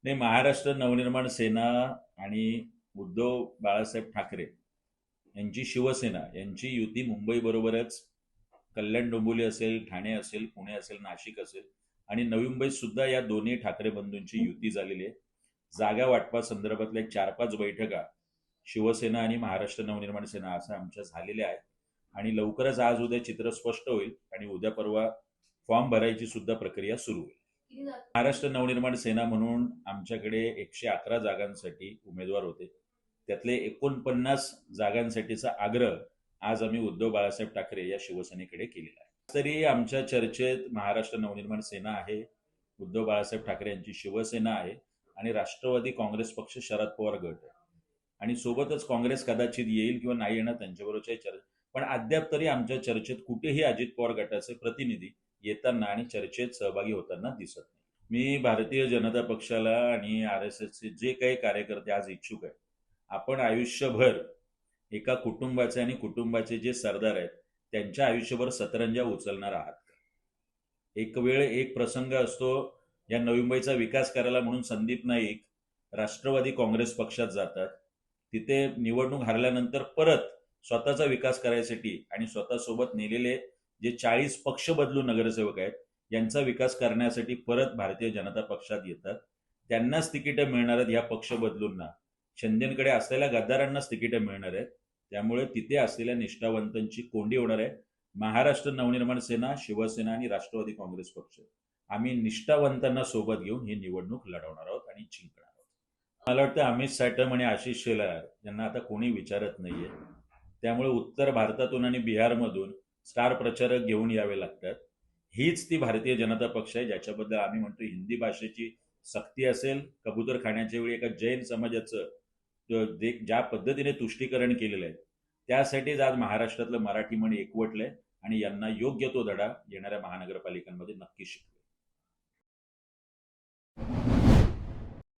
नाही, महाराष्ट्र नवनिर्माण सेना आणि उद्धव बाळासाहेब ठाकरे यांची शिवसेना यांची युती मुंबई बरोबरच कल्याण डोंबिवली असेल, ठाणे असेल, पुणे असेल, नाशिक असेल आणि नवी मुंबईत सुद्धा या दोन्ही ठाकरे बंधूंची युती झालेली आहे. जागा वाटपा संदर्भातल्या 4-5 बैठका शिवसेना आणि महाराष्ट्र नवनिर्माण सेना असं आमच्या झालेल्या आहेत आणि लवकरच आज उद्या चित्र स्पष्ट होईल आणि उद्या परवा फॉर्म भरायची सुद्धा प्रक्रिया सुरू होईल. महाराष्ट्र नवनिर्माण सेना म्हणून आमच्याकडे 111 जागांसाठी उमेदवार होते. त्यातले 49 जागांसाठीचा आग्रह आज आम्ही उद्धव बाळासाहेब ठाकरे या शिवसेनेकडे केलेला आहे. तरी आमच्या चर्चेत महाराष्ट्र नवनिर्माण सेना आहे, उद्धव बाळासाहेब ठाकरे यांची शिवसेना आहे आणि राष्ट्रवादी काँग्रेस पक्ष शरद पवार गट आहे आणि सोबतच काँग्रेस कदाचित येईल किंवा नाही येणार त्यांच्याबरोबरच्या चर्चा. पण अद्याप तरी आमच्या चर्चेत कुठेही अजित पवार गटाचे प्रतिनिधी येताना आणि चर्चेत सहभागी होताना दिसत नाही. मी भारतीय जनता पक्षाला आणि RSSचे जे काही कार्यकर्ते आज इच्छुक आहेत, आपण आयुष्यभर एका कुटुंबाचे आणि कुटुंबाचे जे सरदार आहेत त्यांच्या आयुष्यभर सतरंजा उचलणार आहात का? एक वेळ एक प्रसंग असतो, या नवी मुंबईचा विकास करायला म्हणून संदीप नाईक राष्ट्रवादी काँग्रेस पक्षात जातात. तिथे निवडणूक हरल्यानंतर परत स्वतःचा विकास करायसाठी आणि स्वतःसोबत नेलेले जे 40 पक्ष बदलू नगरसेवक आहेत यांचा विकास करण्यासाठी परत भारतीय जनता पक्षात येतात. त्यांनाच तिकीटं मिळणार आहेत, या पक्ष बदलूंना शिंदेकडे असलेल्या गद्दारांनाच तिकीटं मिळणार आहेत. त्यामुळे तिथे असलेल्या निष्ठावंतांची कोंडी होणार आहे. महाराष्ट्र नवनिर्माण सेना, शिवसेना आणि राष्ट्रवादी काँग्रेस पक्ष आम्ही निष्ठावंतांना सोबत घेऊन ही निवडणूक लढवणार आहोत आणि जिंकणार आहोत. मला वाटतं अमित साटम आणि आशिष शेलार यांना आता कोणी विचारत नाहीये. त्यामुळे उत्तर भारतातून आणि बिहारमधून स्टार प्रचारक घेऊन यावे लागतात. हीच ती भारतीय जनता पक्ष आहे ज्याच्याबद्दल आम्ही म्हणतो हिंदी भाषेची सक्ती असेल, कबूतर खाण्याच्या वेळी एका जैन समाजाचं ज्या पद्धतीने तुष्टीकरण केलेलं आहे त्यासाठीच आज महाराष्ट्रातलं मराठी मन एकवटलंय आणि यांना योग्य तो धडा येणाऱ्या महानगरपालिकांमध्ये नक्की शिकवेल.